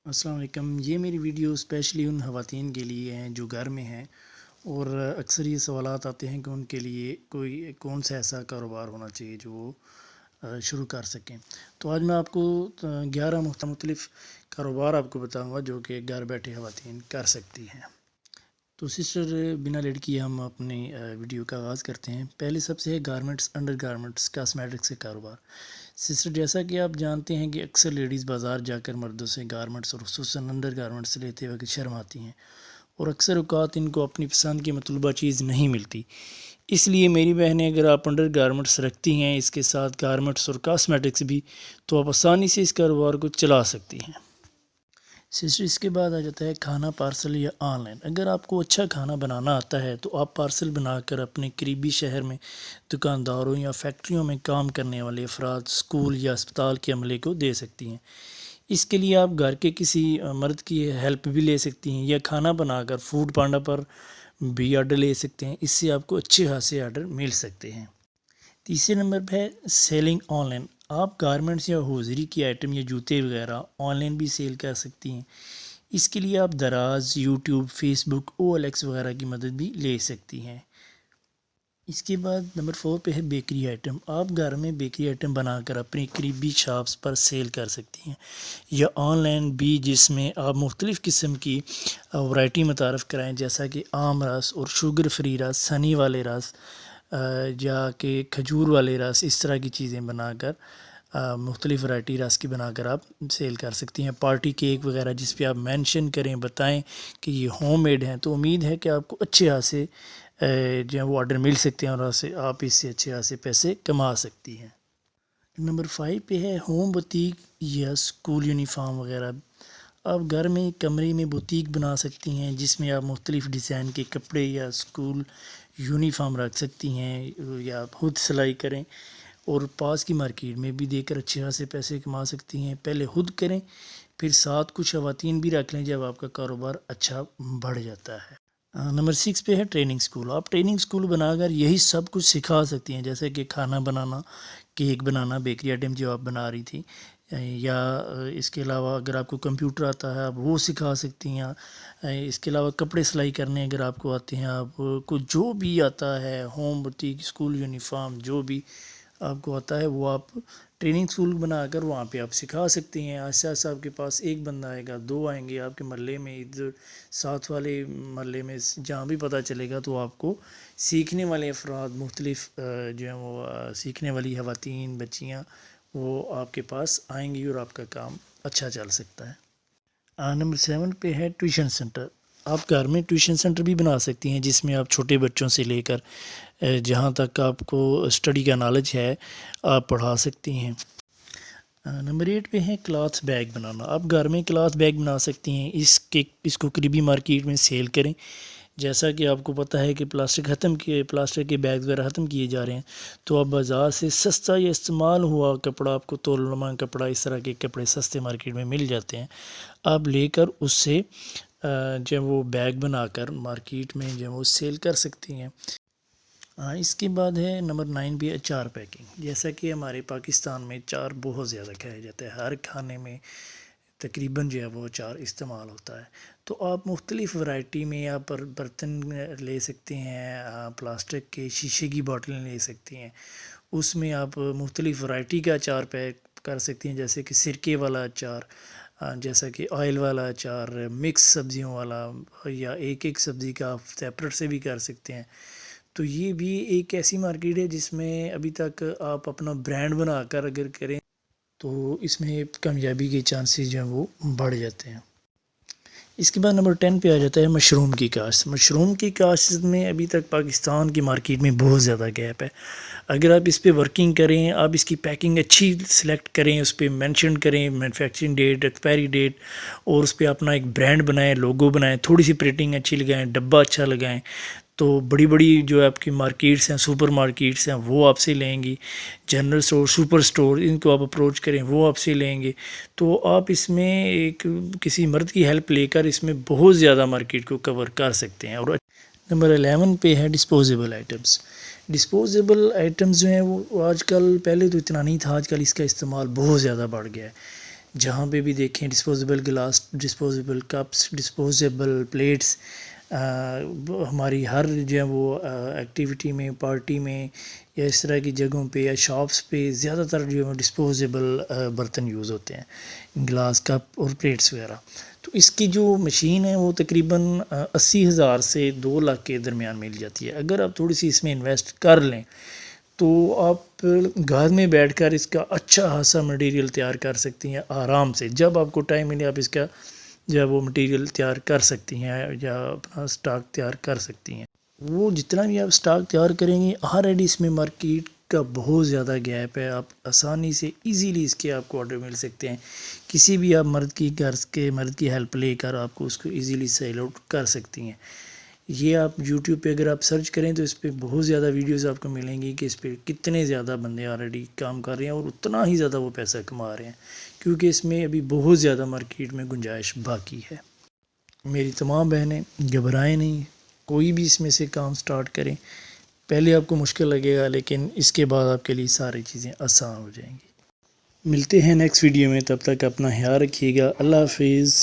السلام علیکم۔ یہ میری ویڈیو اسپیشلی ان خواتین کے لیے ہیں جو گھر میں ہیں اور اکثر یہ سوالات آتے ہیں کہ ان کے لیے کوئی کون سا ایسا کاروبار ہونا چاہیے جو وہ شروع کر سکیں۔ تو آج میں آپ کو 11 مختلف کاروبار آپ کو بتاؤں گا جو کہ گھر بیٹھے خواتین کر سکتی ہیں۔ تو سسٹر بنا لیٹ کیے ہم اپنی ویڈیو کا آغاز کرتے ہیں۔ پہلے سب سے ہے گارمنٹس، انڈر گارمنٹس، کاسمیٹکس کے کاروبار۔ سسٹر جیسا کہ آپ جانتے ہیں کہ اکثر لیڈیز بازار جا کر مردوں سے گارمنٹس اور خصوصاً انڈر گارمنٹس لیتے وقت شرم آتی ہیں اور اکثر اوقات ان کو اپنی پسند کی مطلوبہ چیز نہیں ملتی۔ اس لیے میری بہنیں، اگر آپ انڈر گارمنٹس رکھتی ہیں اس کے ساتھ گارمنٹس اور کاسمیٹکس بھی، تو آپ آسانی سے اس کاروبار کو چلا سکتی ہیں۔ سسٹر اس کے بعد آ جاتا ہے کھانا پارسل یا آن لائن۔ اگر آپ کو اچھا کھانا بنانا آتا ہے تو آپ پارسل بنا کر اپنے قریبی شہر میں دکانداروں یا فیکٹریوں میں کام کرنے والے افراد، اسکول یا اسپتال کے عملے کو دے سکتی ہیں۔ اس کے لیے آپ گھر کے کسی مرد کی ہیلپ بھی لے سکتی ہیں یا کھانا بنا کر فوڈ پانڈا پر بھی آرڈر لے سکتے ہیں۔ اس سے آپ کو اچھے خاصے آرڈر مل سکتے ہیں۔ تیسرے نمبر پہ ہے سیلنگ آن لائن۔ آپ گارمنٹس یا ہوزری کی آئٹم یا جوتے وغیرہ آن لائن بھی سیل کر سکتی ہیں۔ اس کے لیے آپ دراز، یوٹیوب، فیس بک، OLX وغیرہ کی مدد بھی لے سکتی ہیں۔ اس کے بعد نمبر 4 پہ ہے بیکری آئٹم۔ آپ گھر میں بیکری آئٹم بنا کر اپنی قریبی شاپس پر سیل کر سکتی ہیں یا آن لائن بھی، جس میں آپ مختلف قسم کی ورائٹی متعارف کرائیں، جیسا کہ آم رس اور شوگر فری رس، ہنی والے رس یا کہ کھجور والے رس، اس طرح کی چیزیں بنا کر مختلف ورائٹی رس کی بنا کر آپ سیل کر سکتی ہیں۔ پارٹی کیک وغیرہ جس پہ آپ مینشن کریں، بتائیں کہ یہ ہوم میڈ ہیں، تو امید ہے کہ آپ کو اچھے خاصے جو ہے وہ آرڈر مل سکتے ہیں اور آپ اس سے اچھے خاصے پیسے کما سکتی ہیں۔ نمبر 5 پہ ہے ہوم بوتیک یا اسکول یونیفارم وغیرہ۔ آپ گھر میں کمرے میں بوتیک بنا سکتی ہیں جس میں آپ مختلف ڈیزائن کے کپڑے یا اسکول یونیفارم رکھ سکتی ہیں یا آپ خود سلائی کریں اور پاس کی مارکیٹ میں بھی دے کر اچھے خاصے پیسے کما سکتی ہیں۔ پہلے خود کریں، پھر ساتھ کچھ خواتین بھی رکھ لیں جب آپ کا کاروبار اچھا بڑھ جاتا ہے۔ نمبر 6 پہ ہے ٹریننگ سکول۔ آپ ٹریننگ سکول بنا کر یہی سب کچھ سکھا سکتی ہیں، جیسے کہ کھانا بنانا، کیک بنانا، بیکری آئٹم جو آپ بنا رہی تھی، یا اس کے علاوہ اگر آپ کو کمپیوٹر آتا ہے آپ وہ سکھا سکتی ہیں۔ اس کے علاوہ کپڑے سلائی کرنے اگر آپ کو آتے ہیں، آپ کو جو بھی آتا ہے، ہوم بوتیک، اسکول یونیفارم، جو بھی آپ کو آتا ہے وہ آپ ٹریننگ سکول بنا کر وہاں پہ آپ سکھا سکتی ہیں۔ ایسا ایسا آپ کے پاس ایک بندہ آئے گا، 2 آئیں گے، آپ کے محلے میں ادھر ساتھ والے محلے میں جہاں بھی پتہ چلے گا، تو آپ کو سیکھنے والے افراد، مختلف جو ہیں وہ سیکھنے والی خواتین، بچیاں، وہ آپ کے پاس آئیں گی اور آپ کا کام اچھا چل سکتا ہے۔ نمبر 7 پہ ہے ٹیوشن سینٹر۔ آپ گھر میں ٹیوشن سینٹر بھی بنا سکتی ہیں جس میں آپ چھوٹے بچوں سے لے کر جہاں تک آپ کو اسٹڈی کا نالج ہے آپ پڑھا سکتی ہیں۔ نمبر 8 پہ ہے کلاتھ بیگ بنانا۔ آپ گھر میں کلاتھ بیگ بنا سکتی ہیں، اس کو قریبی مارکیٹ میں سیل کریں۔ جیسا کہ آپ کو پتہ ہے کہ پلاسٹک کے بیگ وغیرہ ختم کیے جا رہے ہیں، تو آپ بازار سے سستا یا استعمال ہوا کپڑا، آپ کو تولنما کپڑا، اس طرح کے کپڑے سستے مارکیٹ میں مل جاتے ہیں، آپ لے کر اس سے جو وہ بیگ بنا کر مارکیٹ میں جو وہ سیل کر سکتی ہیں۔ اس کے بعد ہے نمبر 9 بھی اچار پیکنگ۔ جیسا کہ ہمارے پاکستان میں اچار بہت زیادہ کھایا جاتا ہے، ہر کھانے میں تقریباً جو ہے وہ اچار استعمال ہوتا ہے، تو آپ مختلف ورائٹی میں آپ برتن لے سکتے ہیں، پلاسٹک کے شیشے کی بوٹلیں لے سکتی ہیں، اس میں آپ مختلف ورائٹی کا اچار پیک کر سکتی ہیں، جیسے کہ سرکے والا اچار، جیسا کہ آئل والا اچار، مکس سبزیوں والا، یا ایک سبزی کا آپ سیپریٹ سے بھی کر سکتے ہیں۔ تو یہ بھی ایک ایسی مارکیٹ ہے جس میں ابھی تک آپ اپنا برانڈ بنا کر اگر کریں تو اس میں کامیابی کے چانسز جو ہیں وہ بڑھ جاتے ہیں۔ اس کے بعد نمبر 10 پہ آ جاتا ہے مشروم کی کاشت۔ مشروم کی کاشت میں ابھی تک پاکستان کی مارکیٹ میں بہت زیادہ گیپ ہے۔ اگر آپ اس پہ ورکنگ کریں، آپ اس کی پیکنگ اچھی سلیکٹ کریں، اس پہ مینشن کریں مینوفیکچرنگ ڈیٹ، ایکسپائری ڈیٹ، اور اس پہ اپنا ایک برانڈ بنائیں، لوگو بنائیں، تھوڑی سی پرنٹنگ اچھی لگائیں، ڈبہ اچھا لگائیں، تو بڑی بڑی جو آپ کی مارکیٹس ہیں، سپر مارکیٹس ہیں، وہ آپ سے لیں گی۔ جنرل سٹور، سپر سٹور، ان کو آپ اپروچ کریں، وہ آپ سے لیں گے، تو آپ اس میں ایک کسی مرد کی ہیلپ لے کر اس میں بہت زیادہ مارکیٹ کو کور کر سکتے ہیں۔ اور نمبر 11 پہ ہے ڈسپوزیبل آئٹمس۔ ڈسپوزیبل آئٹمس جو ہیں وہ آج کل، پہلے تو اتنا نہیں تھا، آج کل اس کا استعمال بہت زیادہ بڑھ گیا ہے، جہاں پہ بھی دیکھیں disposable glass, disposable cups, disposable plates, ہماری ہر جو ہے وہ ایکٹیویٹی میں، پارٹی میں یا اس طرح کی جگہوں پہ یا شاپس پہ زیادہ تر جو ہے ڈسپوزیبل برتن یوز ہوتے ہیں، گلاس، کپ اور پلیٹس وغیرہ۔ تو اس کی جو مشین ہے وہ تقریباً 80,000 سے 2 لاکھ کے درمیان مل جاتی ہے۔ اگر آپ تھوڑی سی اس میں انویسٹ کر لیں تو آپ گھر میں بیٹھ کر اس کا اچھا خاصا مٹیریل تیار کر سکتی ہیں آرام سے۔ جب آپ کو ٹائم ملے آپ اس کا جو ہے وہ مٹیریل تیار کر سکتی ہیں یا اپنا سٹاک تیار کر سکتی ہیں۔ وہ جتنا بھی آپ سٹاک تیار کریں گے آلریڈی اس میں مارکیٹ کا بہت زیادہ گیپ ہے، آپ آسانی سے ایزیلی اس کے آپ کو آرڈر مل سکتے ہیں۔ کسی بھی آپ مرد کی ہیلپ لے کر آپ کو اس کو ایزیلی سیل آؤٹ کر سکتی ہیں۔ یہ آپ یوٹیوب پہ اگر آپ سرچ کریں تو اس پہ بہت زیادہ ویڈیوز آپ کو ملیں گی کہ اس پہ کتنے زیادہ بندے آلریڈی کام کر رہے ہیں اور اتنا ہی زیادہ وہ پیسہ کما رہے ہیں، کیونکہ اس میں ابھی بہت زیادہ مارکیٹ میں گنجائش باقی ہے۔ میری تمام بہنیں گھبرائیں نہیں، کوئی بھی اس میں سے کام سٹارٹ کریں۔ پہلے آپ کو مشکل لگے گا لیکن اس کے بعد آپ کے لیے ساری چیزیں آسان ہو جائیں گی۔ ملتے ہیں نیکسٹ ویڈیو میں، تب تک اپنا خیال رکھیے گا۔ اللہ حافظ۔